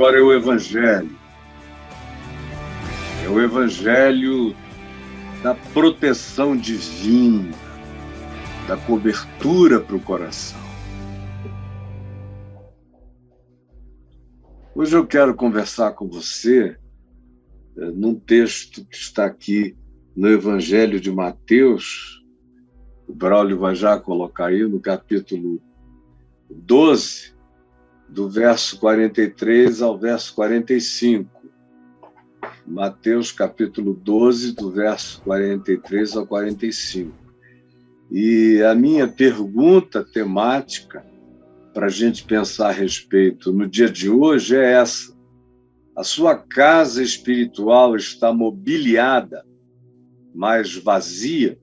agora é o Evangelho. É o Evangelho da proteção divina, da cobertura para o coração. Hoje eu quero conversar com você num texto que está aqui no Evangelho de Mateus. O Braulio vai já colocar aí no capítulo 12, do verso 43 ao verso 45. Mateus, capítulo 12, do verso 43 ao 45. E a minha pergunta temática para a gente pensar a respeito no dia de hoje é essa: a sua casa espiritual está mobiliada, mas vazia?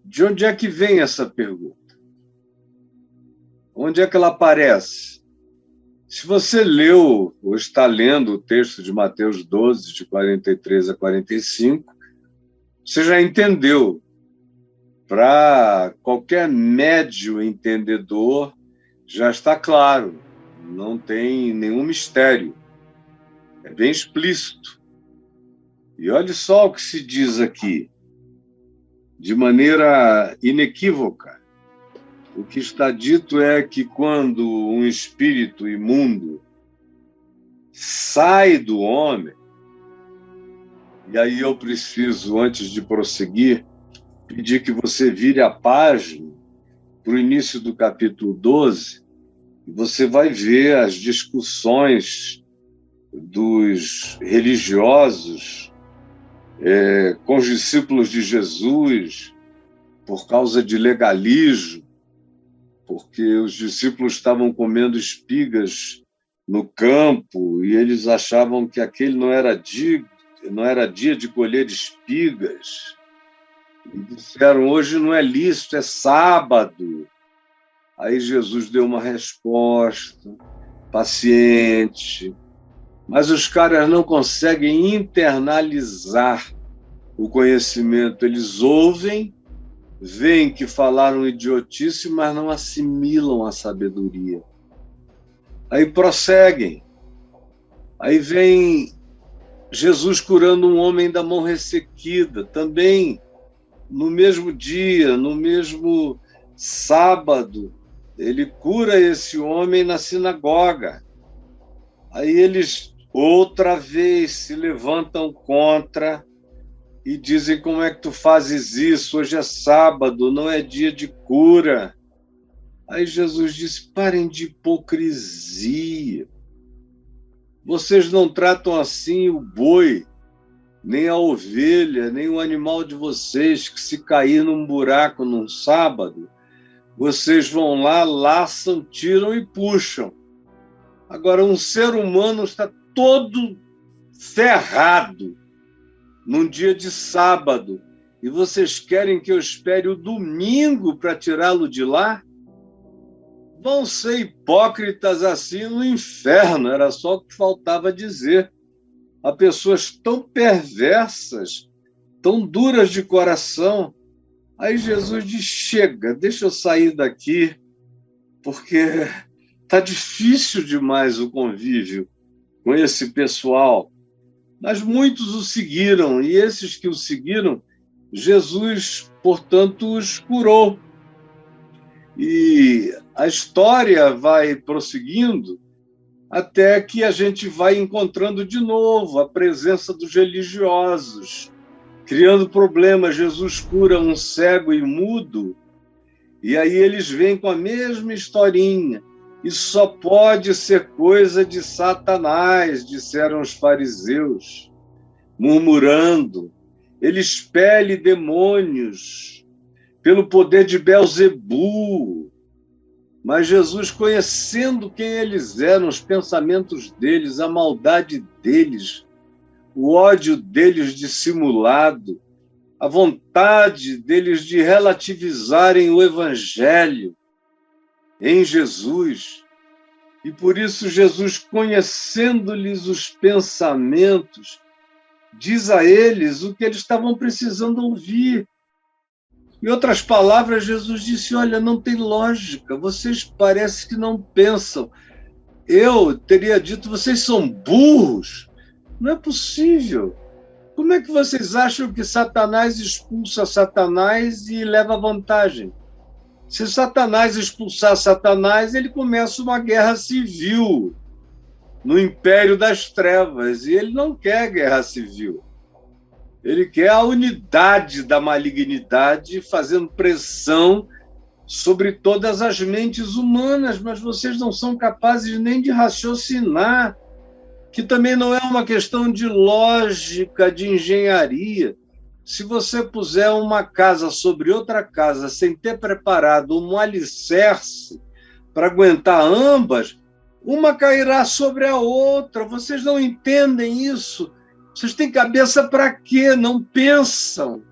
De onde é que vem essa pergunta? Onde é que ela aparece? Se você leu ou está lendo o texto de Mateus 12, de 43 a 45, você já entendeu. Para qualquer médio entendedor, já está claro, não tem nenhum mistério, é bem explícito. E olha só o que se diz aqui, de maneira inequívoca. O que está dito é que quando um espírito imundo sai do homem, e aí eu preciso, antes de prosseguir, pedir que você vire a página para o início do capítulo 12, e você vai ver as discussões dos religiosos com os discípulos de Jesus por causa de legalismo, porque os discípulos estavam comendo espigas no campo e eles achavam que aquele não era dia de colher espigas. E disseram, hoje não é lícito, é sábado. Aí Jesus deu uma resposta paciente, mas os caras não conseguem internalizar o conhecimento. Eles ouvem, veem que falaram idiotice, mas não assimilam a sabedoria. Aí prosseguem. Aí vem Jesus curando um homem da mão ressequida, também no mesmo dia, no mesmo sábado, ele cura esse homem na sinagoga. Aí eles outra vez se levantam contra e dizem, como é que tu fazes isso? Hoje é sábado, não é dia de cura. Aí Jesus disse, parem de hipocrisia. Vocês não tratam assim o boi, nem a ovelha, nem o animal de vocês, que se cair num buraco num sábado, vocês vão lá, laçam, tiram e puxam. Agora, um ser humano está todo ferrado num dia de sábado, e vocês querem que eu espere o domingo para tirá-lo de lá? Vão ser hipócritas assim no inferno, era só o que faltava dizer. Há pessoas tão perversas, tão duras de coração. Aí Jesus diz, chega, deixa eu sair daqui, porque está difícil demais o convívio com esse pessoal. Mas muitos o seguiram, e esses que o seguiram, Jesus, portanto, os curou. E a história vai prosseguindo, até que a gente vai encontrando de novo a presença dos religiosos, criando problemas. Jesus cura um cego e mudo, e aí eles vêm com a mesma historinha. Isso só pode ser coisa de Satanás, disseram os fariseus, murmurando. Ele expele demônios pelo poder de Belzebu. Mas Jesus, conhecendo quem eles eram, os pensamentos deles, a maldade deles, o ódio deles dissimulado, a vontade deles de relativizarem o Evangelho em Jesus. E por isso Jesus, conhecendo-lhes os pensamentos, diz a eles o que eles estavam precisando ouvir. Em outras palavras, Jesus disse, olha, não tem lógica, vocês parecem que não pensam. eu teria dito: vocês são burros. Não é possível. Como é que vocês acham que Satanás expulsa Satanás e leva vantagem? Se Satanás expulsar Satanás, ele começa uma guerra civil no império das trevas. E ele não quer guerra civil. Ele quer a unidade da malignidade, fazendo pressão sobre todas as mentes humanas, mas vocês não são capazes nem de raciocinar, que também não é uma questão de lógica, de engenharia. Se você puser uma casa sobre outra casa sem ter preparado um alicerce para aguentar ambas, uma cairá sobre a outra. Vocês não entendem isso. Vocês têm cabeça para quê? Não pensam.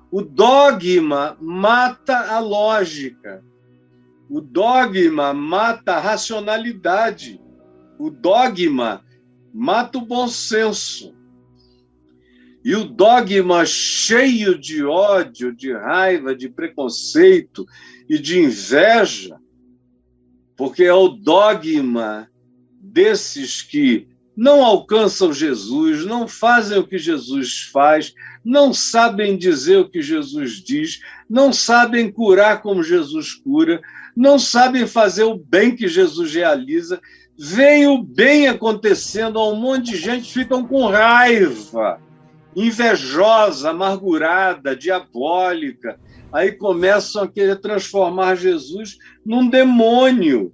O dogma mata a lógica. O dogma mata a racionalidade. O dogma mata o bom senso. E o dogma cheio de ódio, de raiva, de preconceito e de inveja, porque é o dogma desses que não alcançam Jesus, não fazem o que Jesus faz, não sabem dizer o que Jesus diz, não sabem curar como Jesus cura, não sabem fazer o bem que Jesus realiza, veem o bem acontecendo a um monte de gente, ficam com raiva, invejosa, amargurada, diabólica, aí começam a querer transformar Jesus num demônio.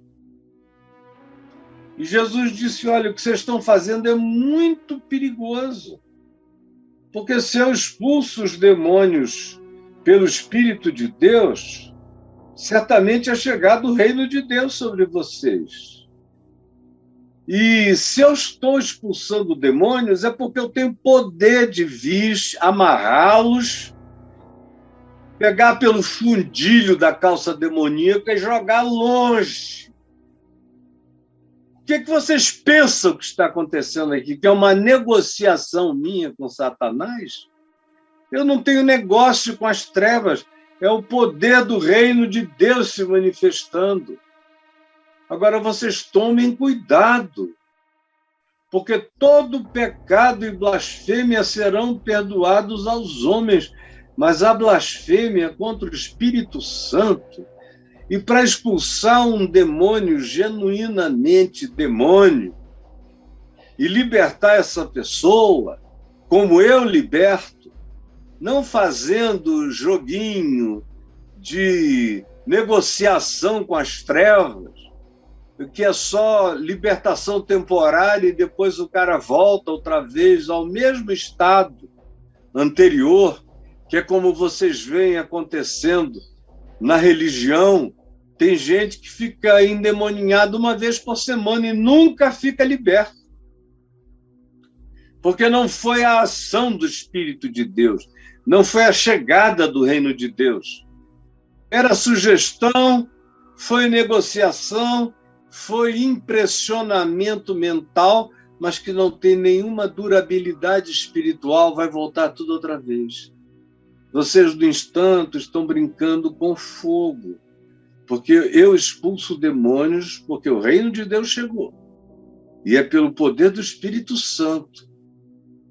E Jesus disse: olha, o que vocês estão fazendo é muito perigoso, porque se eu expulso os demônios pelo Espírito de Deus, certamente é chegado o reino de Deus sobre vocês. E se eu estou expulsando demônios, é porque eu tenho poder de vir amarrá-los, pegar pelo fundilho da calça demoníaca e jogar longe. O que vocês pensam que está acontecendo aqui? Que é uma negociação minha com Satanás? Eu não tenho negócio com as trevas. É o poder do reino de Deus se manifestando. Agora, vocês tomem cuidado, porque todo pecado e blasfêmia serão perdoados aos homens, mas a blasfêmia contra o Espírito Santo. E para expulsar um demônio genuinamente demônio e libertar essa pessoa, como eu liberto, não fazendo joguinho de negociação com as trevas, que é só libertação temporária e depois o cara volta outra vez ao mesmo estado anterior, que é como vocês veem acontecendo na religião. Tem gente que fica endemoninhado uma vez por semana e nunca fica liberto. Porque não foi a ação do Espírito de Deus, não foi a chegada do reino de Deus. Era sugestão, foi negociação, foi impressionamento mental, mas que não tem nenhuma durabilidade espiritual, vai voltar tudo outra vez. Vocês, no instante, estão brincando com fogo, porque eu expulso demônios, porque o reino de Deus chegou. E é pelo poder do Espírito Santo.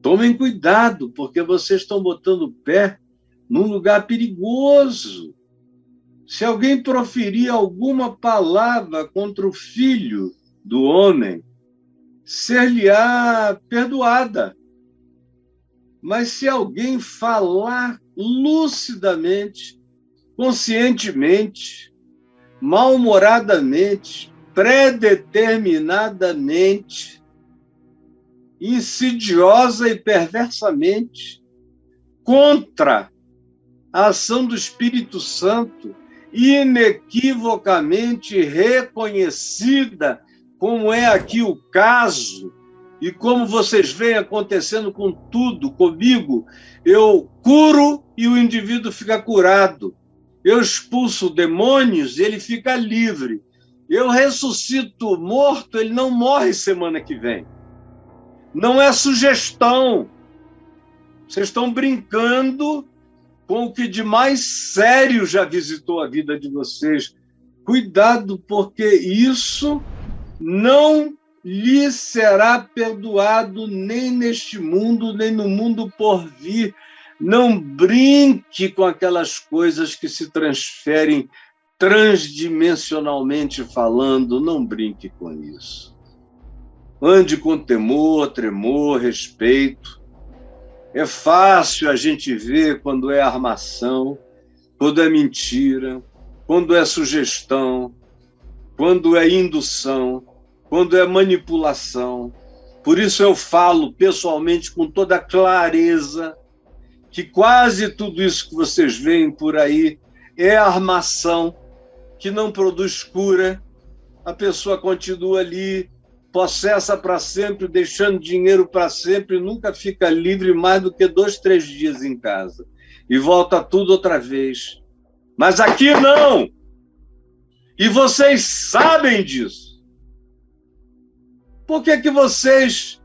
Tomem cuidado, porque vocês estão botando o pé num lugar perigoso. Se alguém proferir alguma palavra contra o Filho do homem, ser-lhe-á perdoada. Mas se alguém falar lucidamente, conscientemente, mal-humoradamente, predeterminadamente, insidiosa e perversamente, contra a ação do Espírito Santo, inequivocamente reconhecida, como é aqui o caso, e como vocês veem acontecendo com tudo, comigo, eu curo e o indivíduo fica curado. Eu expulso demônios e ele fica livre. Eu ressuscito morto, ele não morre semana que vem. Não é sugestão. Vocês estão brincando com o que de mais sério já visitou a vida de vocês. Cuidado, porque isso não lhe será perdoado nem neste mundo, nem no mundo por vir. Não brinque com aquelas coisas que se transferem transdimensionalmente falando, não brinque com isso. Ande com temor, tremor, respeito. É fácil a gente ver quando é armação, quando é mentira, quando é sugestão, quando é indução, quando é manipulação. Por isso eu falo pessoalmente com toda clareza que quase tudo isso que vocês veem por aí é armação, que não produz cura. A pessoa continua ali, possessa para sempre, deixando dinheiro para sempre, nunca fica livre mais do que 2, 3 dias em casa. E volta tudo outra vez. Mas aqui não! E vocês sabem disso. Por que que vocês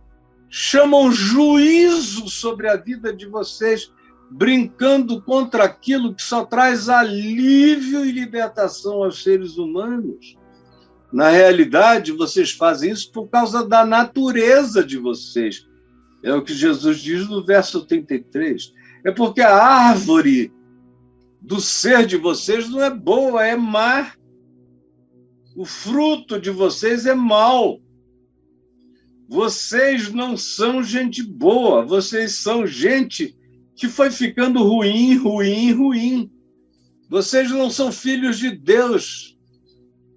chamam juízo sobre a vida de vocês, brincando contra aquilo que só traz alívio e libertação aos seres humanos? Na realidade, vocês fazem isso por causa da natureza de vocês. É o que Jesus diz no verso 33. É porque a árvore do ser de vocês não é boa, é má. O fruto de vocês é mau. Vocês não são gente boa, vocês são gente que foi ficando ruim, ruim, ruim. Vocês não são filhos de Deus,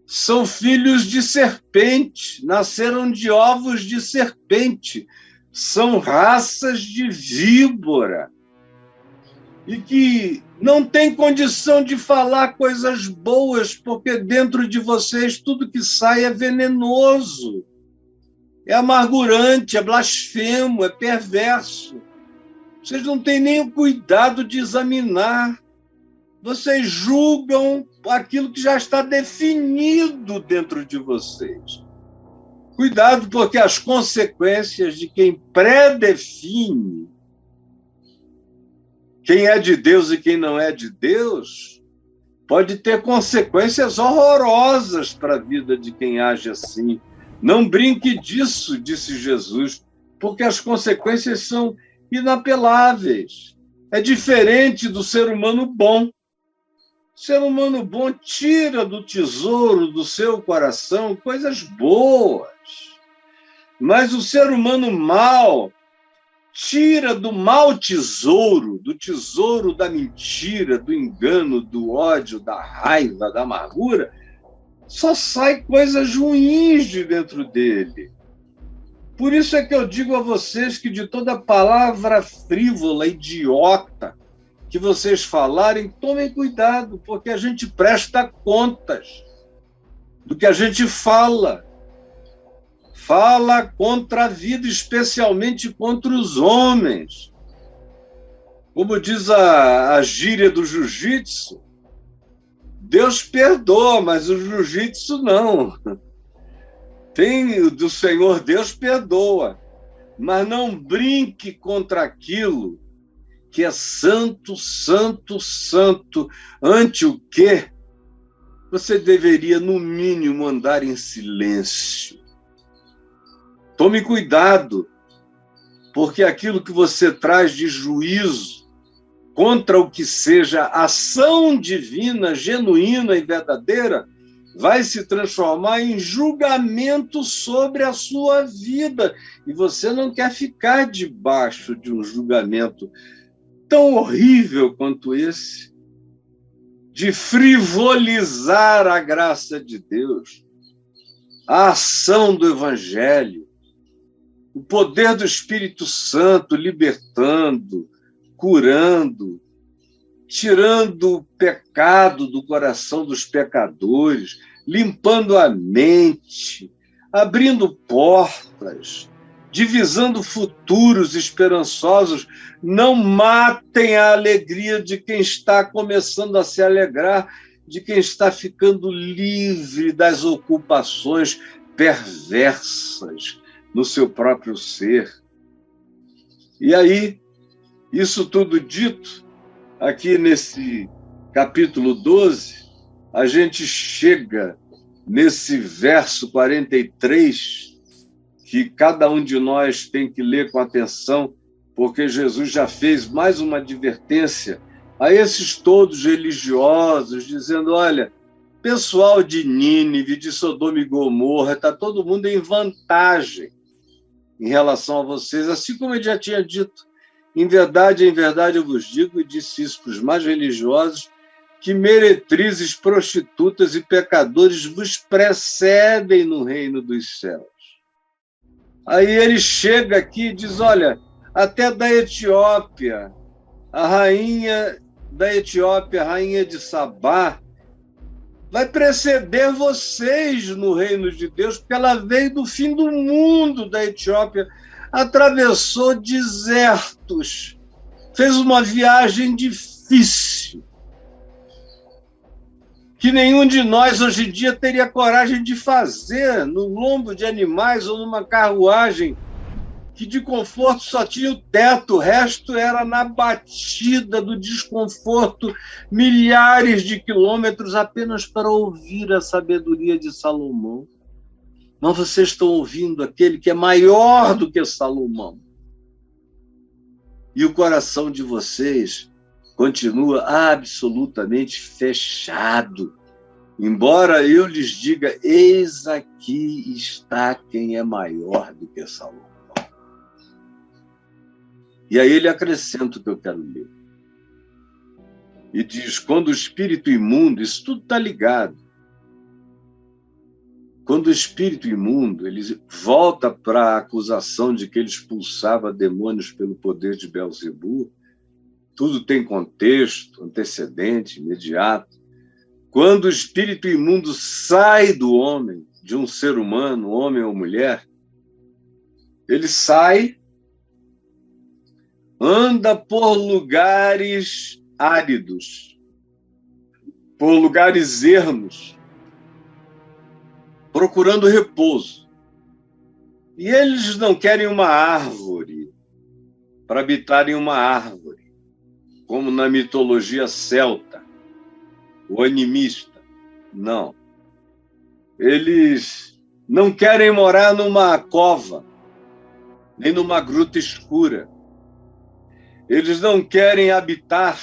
são filhos de serpente, nasceram de ovos de serpente, são raças de víbora, e que não tem condição de falar coisas boas, porque dentro de vocês tudo que sai é venenoso. É amargurante, é blasfemo, é perverso. Vocês não têm nem o cuidado de examinar. Vocês julgam aquilo que já está definido dentro de vocês. Cuidado, porque as consequências de quem predefine quem é de Deus e quem não é de Deus pode ter consequências horrorosas para a vida de quem age assim. Não brinque disso, disse Jesus, porque as consequências são inapeláveis. É diferente do ser humano bom. O ser humano bom tira do tesouro do seu coração coisas boas. Mas o ser humano mau tira do mau tesouro, do tesouro da mentira, do engano, do ódio, da raiva, da amargura, só sai coisas ruins de dentro dele. Por isso é que eu digo a vocês que de toda palavra frívola, idiota, que vocês falarem, tomem cuidado, porque a gente presta contas do que a gente fala. Fala contra a vida, especialmente contra os homens. Como diz a gíria do jiu-jitsu, Deus perdoa, mas o jiu-jitsu não. Tem do Senhor, Deus perdoa, mas não brinque contra aquilo que é santo, santo, santo, ante o que você deveria, no mínimo, andar em silêncio. Tome cuidado, porque aquilo que você traz de juízo contra o que seja ação divina, genuína e verdadeira, vai se transformar em julgamento sobre a sua vida. E você não quer ficar debaixo de um julgamento tão horrível quanto esse, de frivolizar a graça de Deus, a ação do Evangelho, o poder do Espírito Santo libertando, curando, tirando o pecado do coração dos pecadores, limpando a mente, abrindo portas, divisando futuros esperançosos. Não matem a alegria de quem está começando a se alegrar, de quem está ficando livre das ocupações perversas no seu próprio ser. E aí, isso tudo dito, aqui nesse capítulo 12, a gente chega nesse verso 43, que cada um de nós tem que ler com atenção, porque Jesus já fez mais uma advertência a esses todos religiosos, dizendo: olha, pessoal de Nínive, de Sodoma e Gomorra, está todo mundo em vantagem em relação a vocês, assim como ele já tinha dito. Em verdade, eu vos digo, e disse isso para os mais religiosos, que meretrizes, prostitutas e pecadores vos precedem no reino dos céus. Aí ele chega aqui e diz: olha, até da Etiópia, a rainha da Etiópia, a rainha de Sabá, vai preceder vocês no reino de Deus, porque ela veio do fim do mundo da Etiópia, atravessou desertos, fez uma viagem difícil, que nenhum de nós hoje em dia teria coragem de fazer, no lombo de animais ou numa carruagem, que de conforto só tinha o teto, o resto era na batida do desconforto, milhares de quilômetros apenas para ouvir a sabedoria de Salomão. Mas vocês estão ouvindo aquele que é maior do que Salomão. E o coração de vocês continua absolutamente fechado. Embora eu lhes diga: eis aqui está quem é maior do que Salomão. E aí ele acrescenta o que eu quero ler. E diz: quando o espírito imundo, isso tudo está ligado. Quando o espírito imundo ele volta para a acusação de que ele expulsava demônios pelo poder de Belzebu, tudo tem contexto, antecedente, imediato. Quando o espírito imundo sai do homem, de um ser humano, homem ou mulher, ele sai, anda por lugares áridos, por lugares ermos, procurando repouso. E eles não querem uma árvore para habitar em uma árvore, como na mitologia celta, o animista. Não. Eles não querem morar numa cova, nem numa gruta escura. Eles não querem habitar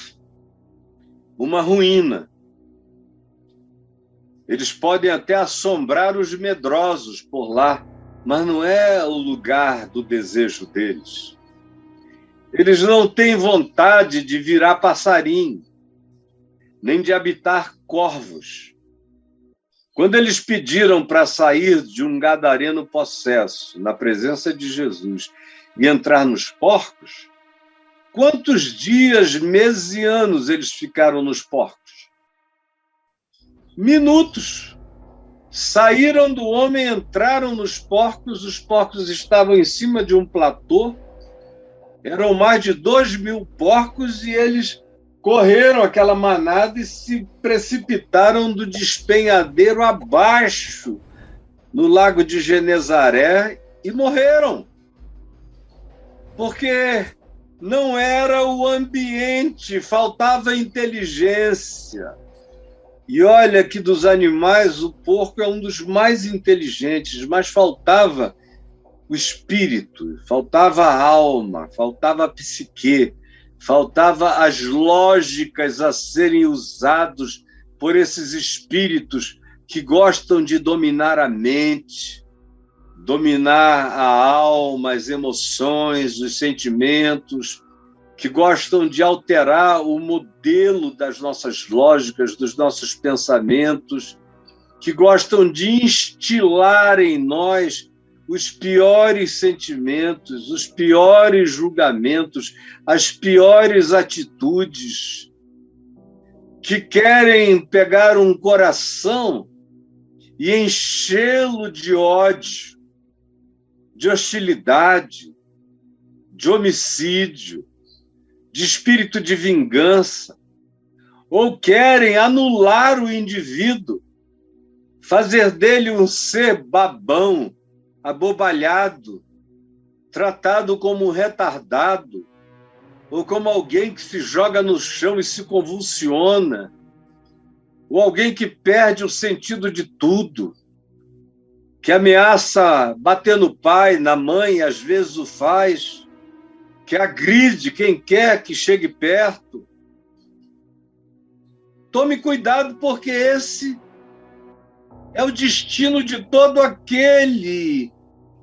uma ruína. Eles podem até assombrar os medrosos por lá, mas não é o lugar do desejo deles. Eles não têm vontade de virar passarinho, nem de habitar corvos. Quando eles pediram para sair de um gadareno possesso, na presença de Jesus, e entrar nos porcos, quantos dias, meses e anos eles ficaram nos porcos? Minutos. Saíram do homem, entraram nos porcos, os porcos estavam em cima de um platô, eram mais de 2.000 porcos e eles correram aquela manada e se precipitaram do despenhadeiro abaixo, no lago de Genezaré, e morreram. Porque não era o ambiente, faltava inteligência. E olha que dos animais, o porco é um dos mais inteligentes, mas faltava o espírito, faltava a alma, faltava a psique, faltava as lógicas a serem usados por esses espíritos que gostam de dominar a mente, dominar a alma, as emoções, os sentimentos, que gostam de alterar o modelo das nossas lógicas, dos nossos pensamentos, que gostam de instilar em nós os piores sentimentos, os piores julgamentos, as piores atitudes, que querem pegar um coração e enchê-lo de ódio, de hostilidade, de homicídio, de espírito de vingança, ou querem anular o indivíduo, fazer dele um ser babão, abobalhado, tratado como um retardado, ou como alguém que se joga no chão e se convulsiona, ou alguém que perde o sentido de tudo. que ameaça bater no pai, na mãe, às vezes o faz, que agride quem quer que chegue perto. Tome cuidado, porque esse é o destino de todo aquele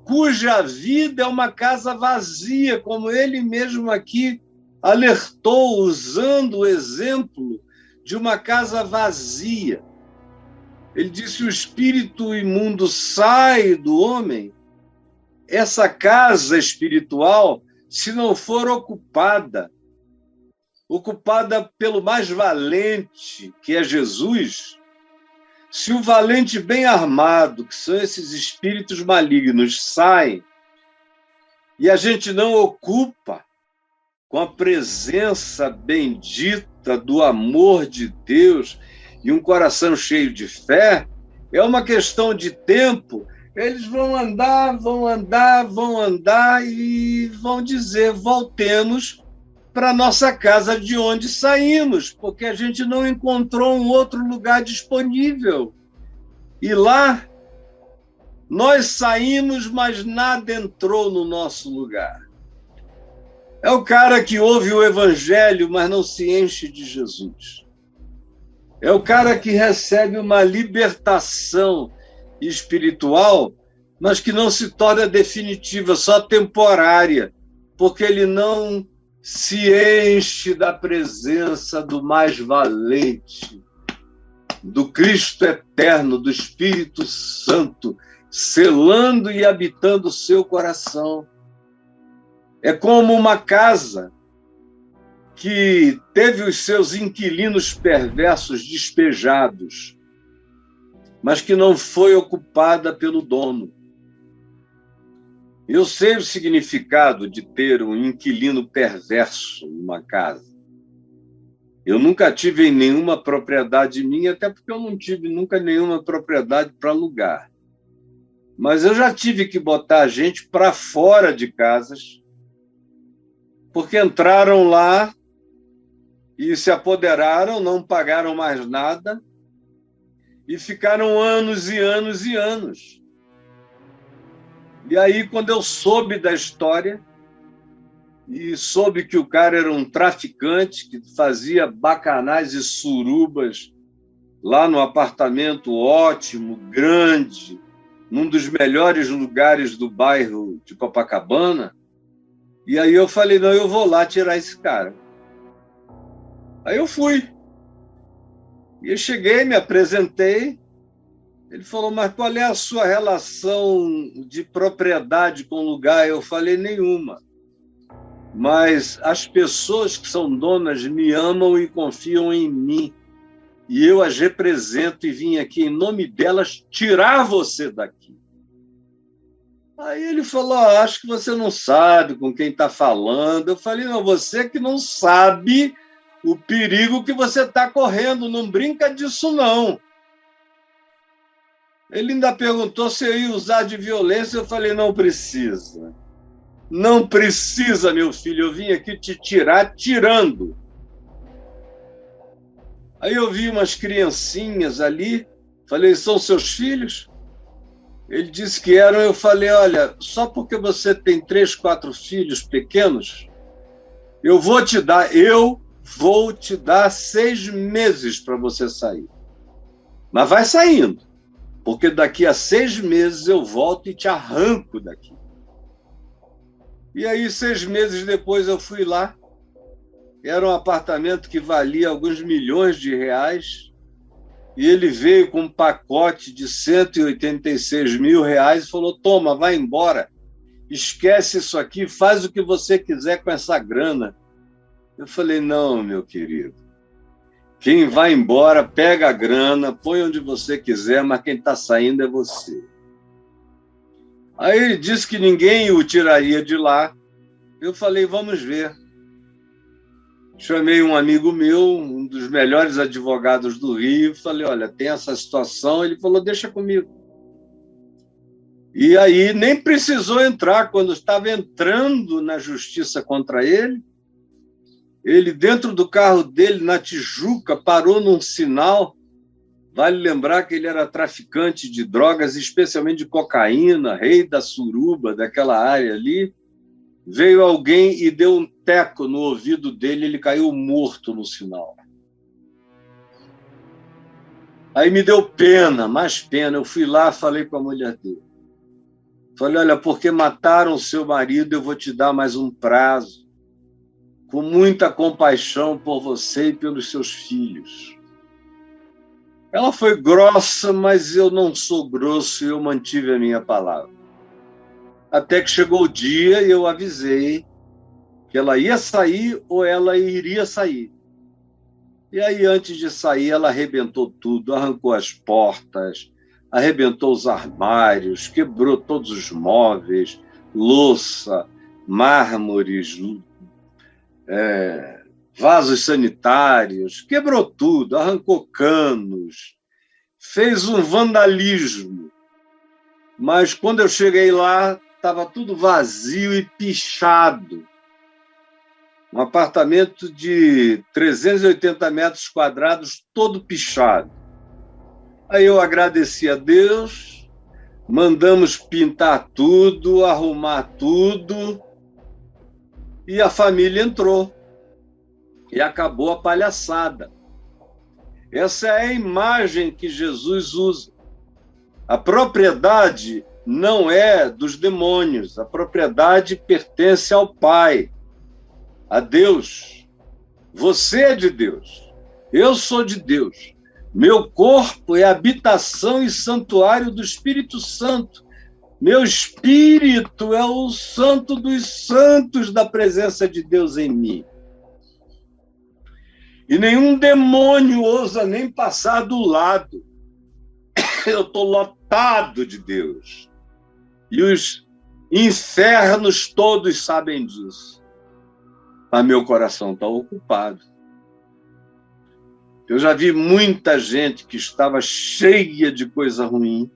cuja vida é uma casa vazia, como ele mesmo aqui alertou, usando o exemplo de uma casa vazia. Ele disse: o espírito imundo sai do homem. Essa casa espiritual, se não for ocupada pelo mais valente, que é Jesus, se o valente bem armado, que são esses espíritos malignos, saem e a gente não ocupa com a presença bendita do amor de Deus e um coração cheio de fé, é uma questão de tempo. Eles vão andar e vão dizer: voltemos para nossa casa de onde saímos, porque a gente não encontrou um outro lugar disponível. E lá nós saímos, mas nada entrou no nosso lugar. É o cara que ouve o evangelho, mas não se enche de Jesus. É o cara que recebe uma libertação espiritual, mas que não se torna definitiva, só temporária, porque ele não se enche da presença do mais valente, do Cristo eterno, do Espírito Santo, selando e habitando o seu coração. É como uma casa que teve os seus inquilinos perversos despejados, mas que não foi ocupada pelo dono. Eu sei o significado de ter um inquilino perverso numa casa. Eu nunca tive nenhuma propriedade minha, até porque eu não tive nunca nenhuma propriedade para alugar. Mas eu já tive que botar a gente para fora de casas, porque entraram lá e se apoderaram, não pagaram mais nada e ficaram anos e anos e anos. E aí, quando eu soube da história e soube que o cara era um traficante que fazia bacanais e surubas lá no apartamento ótimo, grande, num dos melhores lugares do bairro de Copacabana, e aí eu falei: não, eu vou lá tirar esse cara. Aí eu fui. E eu cheguei, me apresentei. Ele falou: mas qual é a sua relação de propriedade com o lugar? Eu falei: nenhuma. Mas as pessoas que são donas me amam e confiam em mim. E eu as represento e vim aqui, em nome delas, tirar você daqui. Aí ele falou: acho que você não sabe com quem está falando. Eu falei: não, você que não sabe o perigo que você está correndo, não brinca disso, não. Ele ainda perguntou se eu ia usar de violência. Eu falei: não precisa. Não precisa, meu filho. Eu vim aqui te tirar tirando. Aí eu vi umas criancinhas ali. Falei: são seus filhos? Ele disse que eram. Eu falei: olha, só porque você tem 3, 4 filhos pequenos, eu vou te dar 6 meses para você sair. Mas vai saindo, porque daqui a 6 meses eu volto e te arranco daqui. E aí, 6 meses depois, eu fui lá. Era um apartamento que valia alguns milhões de reais, e ele veio com um pacote de 186 mil reais e falou: toma, vai embora, esquece isso aqui, faz o que você quiser com essa grana. Eu falei: não, meu querido, quem vai embora pega a grana, põe onde você quiser, mas quem está saindo é você. Aí ele disse que ninguém o tiraria de lá. Eu falei: vamos ver. Chamei um amigo meu, um dos melhores advogados do Rio, falei: olha, tem essa situação. Ele falou: deixa comigo. E aí nem precisou entrar. Quando estava entrando na justiça contra ele, dentro do carro dele, na Tijuca, parou num sinal Vale lembrar que ele era traficante de drogas, especialmente de cocaína, rei da suruba, daquela área ali. Veio alguém e deu um teco no ouvido dele, ele caiu morto no sinal. Aí me deu pena, mais pena. Eu fui lá, falei com a mulher dele. Falei, olha, porque mataram o seu marido, eu vou te dar mais um prazo, com muita compaixão por você e pelos seus filhos. Ela foi grossa, mas eu não sou grosso e eu mantive a minha palavra. Até que chegou o dia e eu avisei que ela ia sair ou ela iria sair. E aí, antes de sair, ela arrebentou tudo, arrancou as portas, arrebentou os armários, quebrou todos os móveis, louça, mármores, vasos sanitários, quebrou tudo, arrancou canos, fez um vandalismo. Mas quando eu cheguei lá, estava tudo vazio e pichado. Um apartamento de 380 metros quadrados, todo pichado. Aí eu agradeci a Deus, mandamos pintar tudo, arrumar tudo, e a família entrou. E acabou a palhaçada. Essa é a imagem que Jesus usa. A propriedade não é dos demônios, a propriedade pertence ao Pai, a Deus. Você é de Deus, eu sou de Deus. Meu corpo é habitação e santuário do Espírito Santo. Meu espírito é o santo dos santos da presença de Deus em mim. E nenhum demônio ousa nem passar do lado. Eu estou lotado de Deus. E os infernos todos sabem disso. Mas meu coração está ocupado. Eu já vi muita gente que estava cheia de coisa ruim,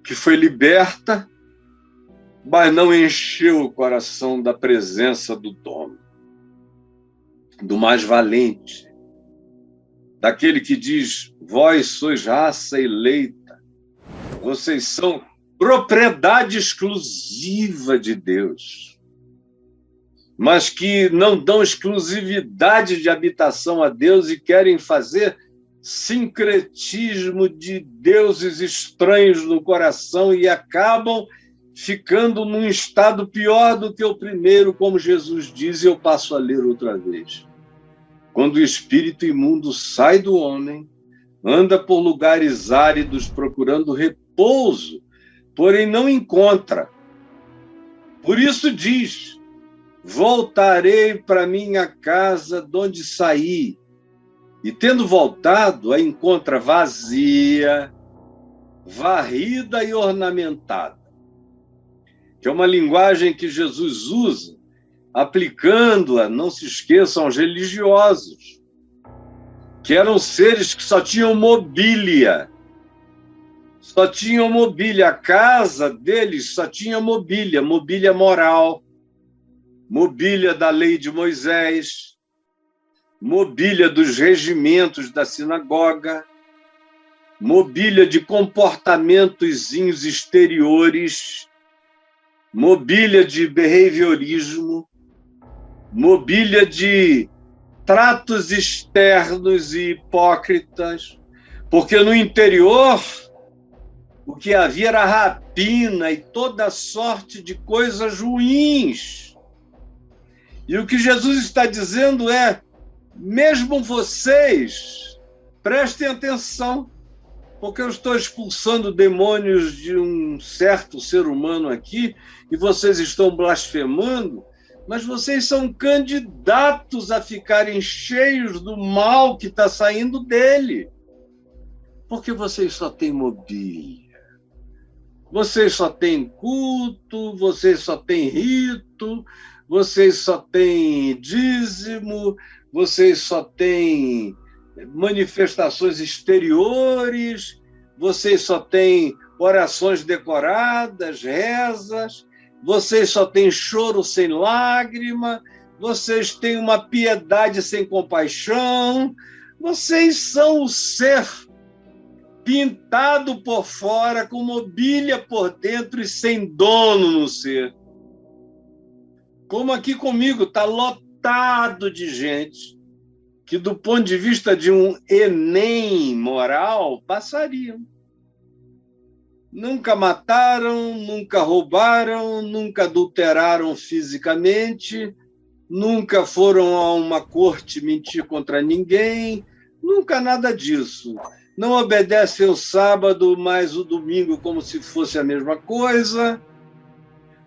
que foi liberta, mas não encheu o coração da presença do dono, do mais valente, daquele que diz, vós sois raça eleita, vocês são propriedade exclusiva de Deus, mas que não dão exclusividade de habitação a Deus e querem fazer sincretismo de deuses estranhos no coração e acabam ficando num estado pior do que o primeiro, como Jesus diz, e eu passo a ler outra vez. Quando o espírito imundo sai do homem, anda por lugares áridos procurando repouso, porém não encontra. Por isso diz, voltarei para minha casa de onde saí, e tendo voltado, a encontra vazia, varrida e ornamentada. Que é uma linguagem que Jesus usa, aplicando-a, não se esqueçam, aos religiosos, que eram seres que só tinham mobília. Só tinham mobília. A casa deles só tinha mobília, mobília moral, mobília da lei de Moisés, mobília dos regimentos da sinagoga, mobília de comportamentozinhos exteriores, mobília de behaviorismo, mobília de tratos externos e hipócritas, porque no interior o que havia era rapina e toda sorte de coisas ruins. E o que Jesus está dizendo é, mesmo vocês, prestem atenção, porque eu estou expulsando demônios de um certo ser humano aqui e vocês estão blasfemando, mas vocês são candidatos a ficarem cheios do mal que está saindo dele, porque vocês só têm mobília, vocês só têm culto, vocês só têm rito, vocês só têm dízimo, vocês só têm manifestações exteriores, vocês só têm orações decoradas, rezas, vocês só têm choro sem lágrima, vocês têm uma piedade sem compaixão, vocês são o ser pintado por fora, com mobília por dentro e sem dono no ser. Como aqui comigo, está lotado de gente que, do ponto de vista de um Enem moral, passariam. Nunca mataram, nunca roubaram, nunca adulteraram fisicamente, nunca foram a uma corte mentir contra ninguém, nunca nada disso. Não obedecem o sábado, mas o domingo como se fosse a mesma coisa.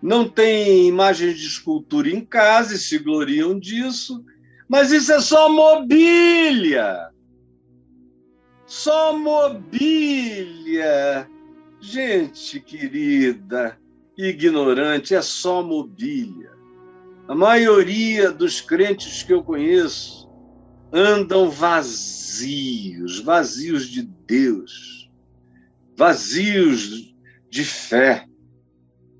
Não tem imagens de escultura em casa e se gloriam disso. Mas isso é só mobília. Só mobília. Gente querida, ignorante, é só mobília. A maioria dos crentes que eu conheço andam vazios, vazios de Deus, vazios de fé,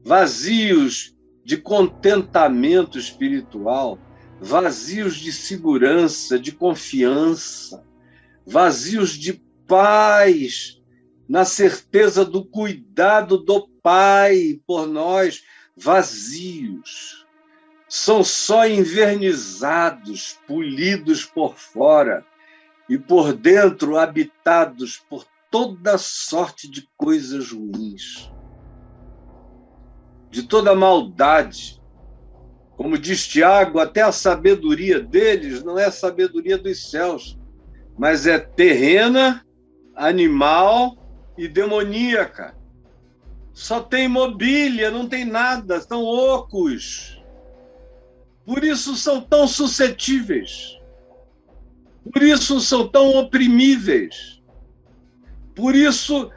vazios de contentamento espiritual, vazios de segurança, de confiança, vazios de paz, na certeza do cuidado do Pai por nós, vazios. São só envernizados, polidos por fora e por dentro habitados por toda sorte de coisas ruins, de toda maldade. Como diz Tiago, até a sabedoria deles não é a sabedoria dos céus, mas é terrena, animal e demoníaca. Só tem mobília, não tem nada, estão ocos. Por isso são tão suscetíveis. Por isso são tão oprimíveis. Por isso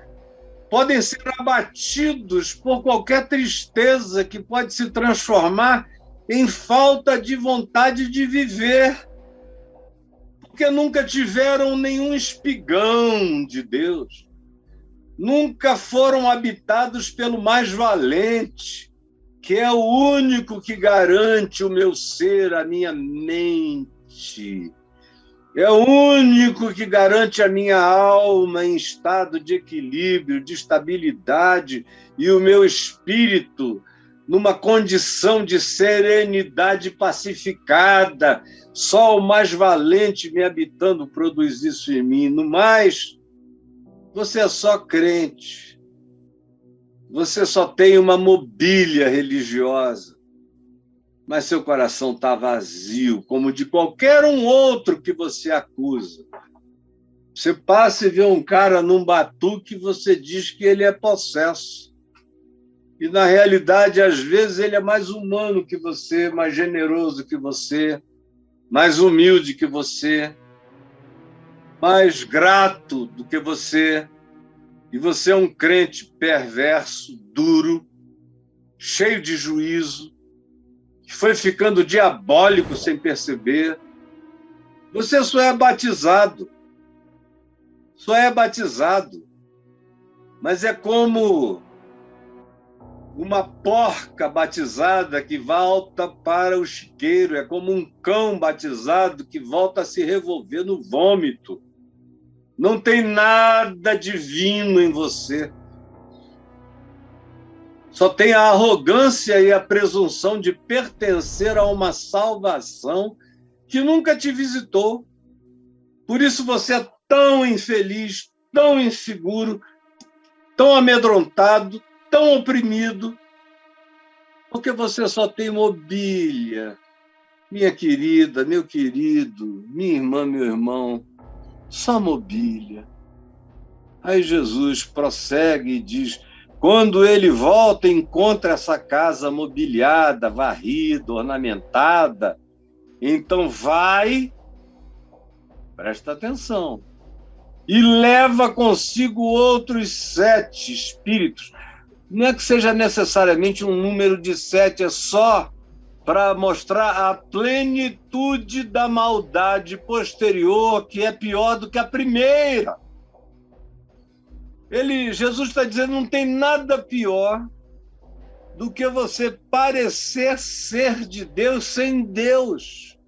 podem ser abatidos por qualquer tristeza que pode se transformar em falta de vontade de viver, porque nunca tiveram nenhum espigão de Deus, nunca foram habitados pelo mais valente, que é o único que garante o meu ser, a minha mente. É o único que garante a minha alma em estado de equilíbrio, de estabilidade, e o meu espírito numa condição de serenidade pacificada. Só o mais valente me habitando produz isso em mim. No mais, você é só crente. Você só tem uma mobília religiosa, mas seu coração está vazio, como de qualquer um outro que você acusa. Você passa e vê um cara num batuque e você diz que ele é possesso. E, na realidade, às vezes, ele é mais humano que você, mais generoso que você, mais humilde que você, mais grato do que você. E você é um crente perverso, duro, cheio de juízo, que foi ficando diabólico sem perceber. Você só é batizado. Só é batizado. Mas é como uma porca batizada que volta para o chiqueiro. É como um cão batizado que volta a se revolver no vômito. Não tem nada divino em você. Só tem a arrogância e a presunção de pertencer a uma salvação que nunca te visitou. Por isso você é tão infeliz, tão inseguro, tão amedrontado, tão oprimido, porque você só tem mobília. Minha querida, meu querido, minha irmã, meu irmão, só mobília. Aí Jesus prossegue e diz: quando ele volta e encontra essa casa mobiliada, varrida, ornamentada, então vai, presta atenção, e leva consigo outros 7 espíritos. Não é que seja necessariamente um número de 7, é só para mostrar a plenitude da maldade posterior, que é pior do que a primeira. Jesus está dizendo, não tem nada pior do que você parecer ser de Deus sem Deus.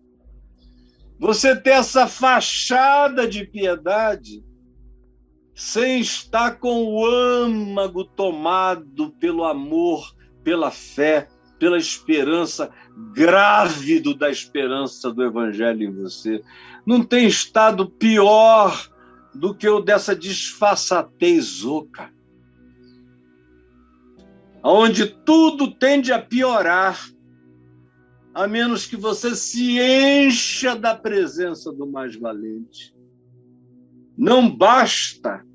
Você ter essa fachada de piedade sem estar com o âmago tomado pelo amor, pela fé, pela esperança, grávido da esperança do Evangelho em você. Não tem estado pior do que o dessa disfarçatez oca, onde tudo tende a piorar, a menos que você se encha da presença do mais valente. Não basta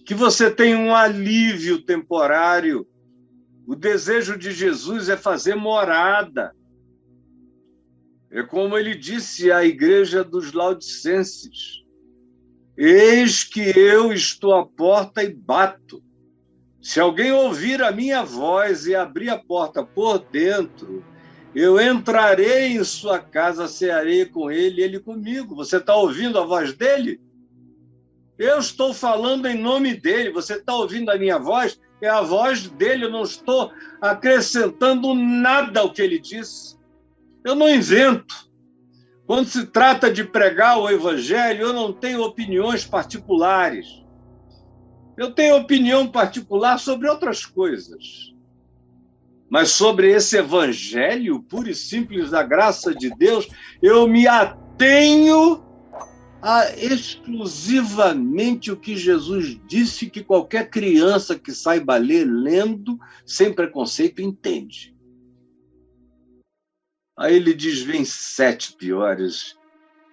que você tenha um alívio temporário. O desejo de Jesus é fazer morada. É como ele disse à igreja dos Laodicenses: eis que eu estou à porta e bato. Se alguém ouvir a minha voz e abrir a porta por dentro, eu entrarei em sua casa, cearei com ele e ele comigo. Você está ouvindo a voz dele? Eu estou falando em nome dele. Você está ouvindo a minha voz? É a voz dele. Eu não estou acrescentando nada ao que ele disse. Eu não invento. Quando se trata de pregar o evangelho, eu não tenho opiniões particulares. Eu tenho opinião particular sobre outras coisas. Mas sobre esse evangelho puro e simples da graça de Deus, eu me atenho a exclusivamente o que Jesus disse, que qualquer criança que saiba ler, lendo, sem preconceito, entende. Aí ele diz, vem 7 piores.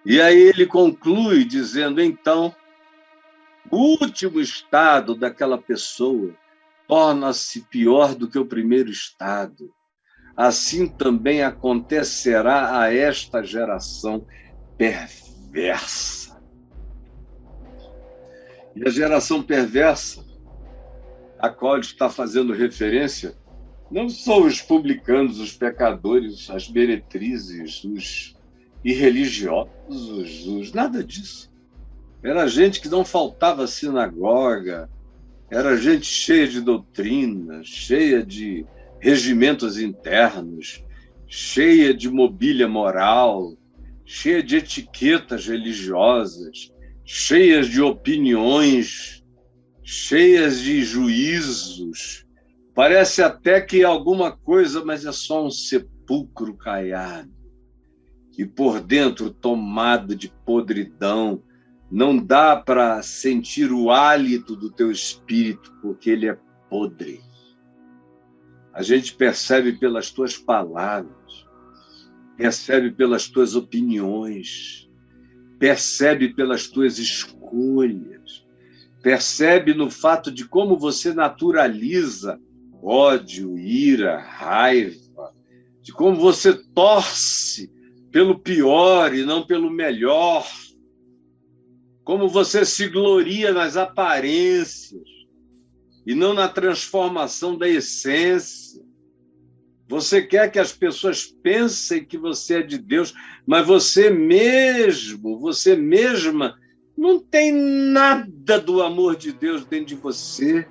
E aí ele conclui dizendo, então, o último estado daquela pessoa torna-se pior do que o primeiro estado. Assim também acontecerá a esta geração perversa. E a geração perversa, a qual ele está fazendo referência, não são os publicanos, os pecadores, as meretrizes, os irreligiosos, nada disso. Era gente que não faltava sinagoga, era gente cheia de doutrina, cheia de regimentos internos, cheia de mobília moral, cheia de etiquetas religiosas, cheias de opiniões, cheias de juízos. Parece até que é alguma coisa, mas é só um sepulcro caiado. E por dentro tomado de podridão, não dá para sentir o hálito do teu espírito, porque ele é podre. A gente percebe pelas tuas palavras, percebe pelas tuas opiniões, percebe pelas tuas escolhas, percebe no fato de como você naturaliza ódio, ira, raiva, de como você torce pelo pior e não pelo melhor, como você se gloria nas aparências e não na transformação da essência. Você quer que as pessoas pensem que você é de Deus, mas você mesmo, você mesma, não tem nada do amor de Deus dentro de você.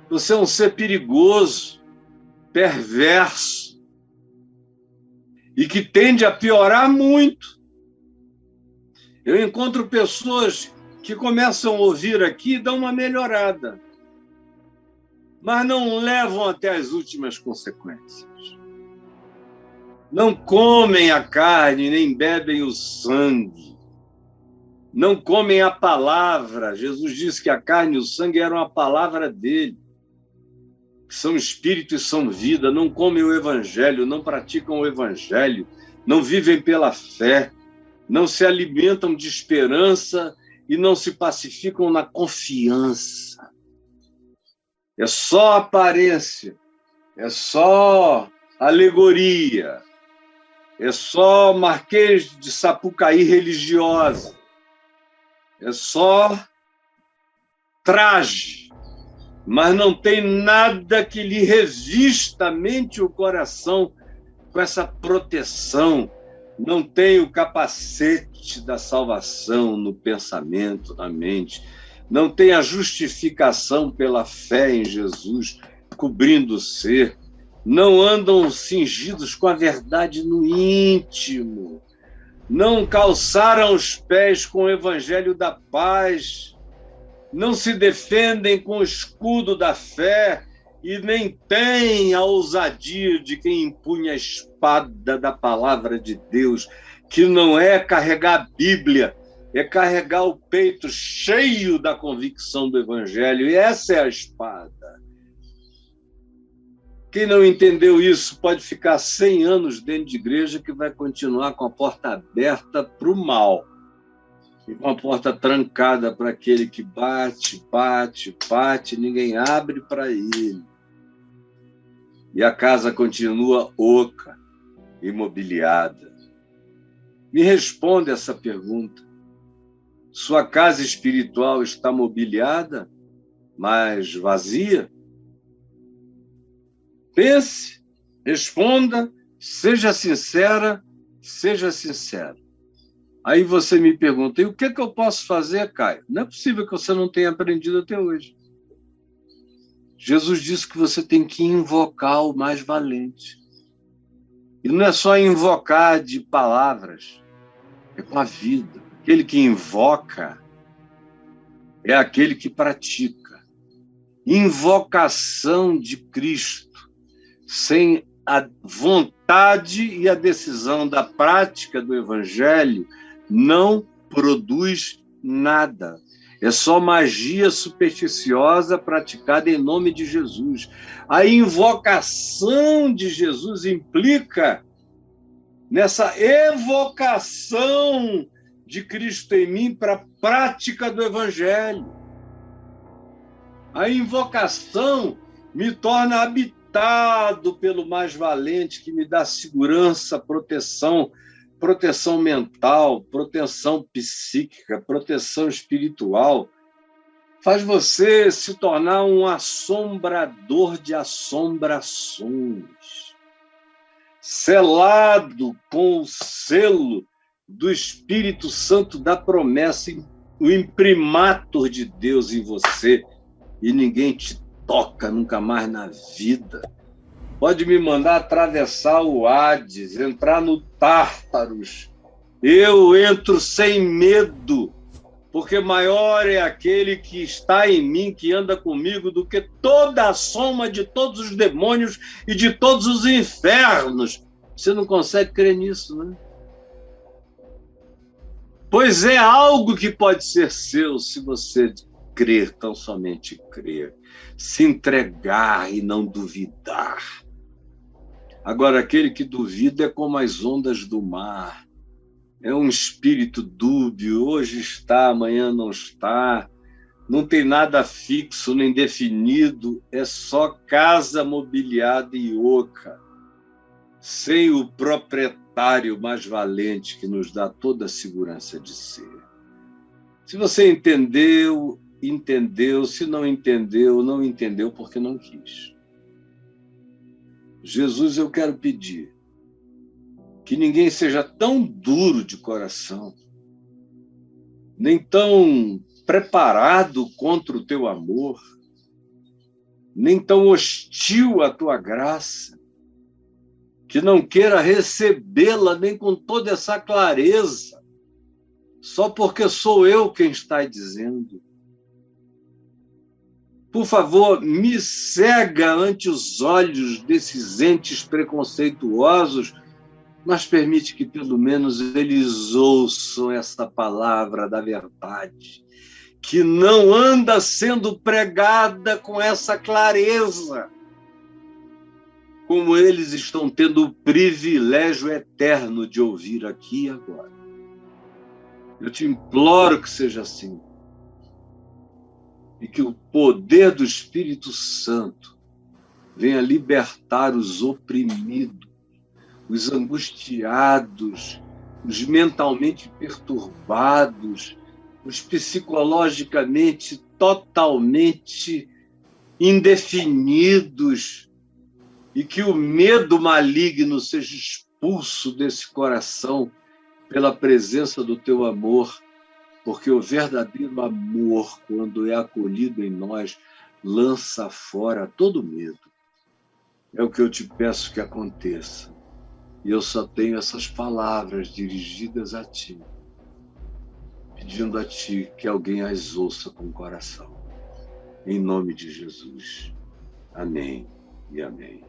Você é um ser perigoso, perverso, e que tende a piorar muito. Eu encontro pessoas que começam a ouvir aqui e dão uma melhorada, mas não levam até as últimas consequências. Não comem a carne, nem bebem o sangue. Não comem a palavra. Jesus disse que a carne e o sangue eram a palavra dele. São espírito e são vida. Não comem o evangelho, não praticam o evangelho, não vivem pela fé, não se alimentam de esperança e não se pacificam na confiança. É só aparência, é só alegoria, é só Marquês de Sapucaí religiosa, é só traje, mas não tem nada que lhe revista a mente e o coração com essa proteção. Não tem o capacete da salvação no pensamento, na mente. Não tem a justificação pela fé em Jesus cobrindo o ser. Não andam cingidos com a verdade no íntimo. Não calçaram os pés com o evangelho da paz. não se defendem com o escudo da fé e nem têm a ousadia de quem empunha a espada da palavra de Deus, que não é carregar a Bíblia, é carregar o peito cheio da convicção do Evangelho, e essa é a espada. Quem não entendeu isso pode ficar 100 anos dentro de igreja que vai continuar com a porta aberta para o mal e com a porta trancada para aquele que bate, ninguém abre para ele. E a casa continua oca, imobiliada. Me responde essa pergunta. Sua casa espiritual está mobiliada, mas vazia? Pense, responda, seja sincera, seja sincero. Aí você me pergunta, e o que eu posso fazer, Caio? Não é possível que você não tenha aprendido até hoje. Jesus disse que você tem que invocar o mais valente. E não é só invocar de palavras, é com a vida. Aquele que invoca é aquele que pratica. Invocação de Cristo, sem a vontade e a decisão da prática do Evangelho, não produz nada. É só magia supersticiosa praticada em nome de Jesus. A invocação de Jesus implica nessa evocação de Cristo em mim para a prática do Evangelho. A invocação me torna habitado pelo mais valente, que me dá segurança, proteção mental, proteção psíquica, proteção espiritual. Faz você se tornar um assombrador de assombrações, selado com o selo do Espírito Santo da promessa, o imprimatur de Deus em você, e ninguém te toca nunca mais na vida. Pode me mandar atravessar o Hades, entrar no Tártaros. Eu entro sem medo, porque maior é aquele que está em mim, que anda comigo, do que toda a soma de todos os demônios e de todos os infernos. Você não consegue crer nisso, né? Pois é algo que pode ser seu se você crer, tão somente crer. Se entregar e não duvidar. Agora, aquele que duvida é como as ondas do mar. É um espírito dúbio, hoje está, amanhã não está. Não tem nada fixo nem definido, é só casa mobiliada e oca, sem o proprietário mais valente que nos dá toda a segurança de ser. Se você entendeu, entendeu. Se não entendeu, não entendeu porque não quis. Jesus, eu quero pedir que ninguém seja tão duro de coração, nem tão preparado contra o teu amor, nem tão hostil à tua graça, que não queira recebê-la nem com toda essa clareza, só porque sou eu quem está dizendo. Por favor, me cega ante os olhos desses entes preconceituosos, mas permite que pelo menos eles ouçam essa palavra da verdade, que não anda sendo pregada com essa clareza, como eles estão tendo o privilégio eterno de ouvir aqui e agora. Eu te imploro que seja assim. E que o poder do Espírito Santo venha libertar os oprimidos, os angustiados, os mentalmente perturbados, os psicologicamente totalmente indefinidos, e que o medo maligno seja expulso desse coração pela presença do teu amor, porque o verdadeiro amor, quando é acolhido em nós, lança fora todo medo. É o que eu te peço que aconteça. E eu só tenho essas palavras dirigidas a ti. pedindo a Ti que alguém as ouça com o coração. Em nome de Jesus. Amém e amém.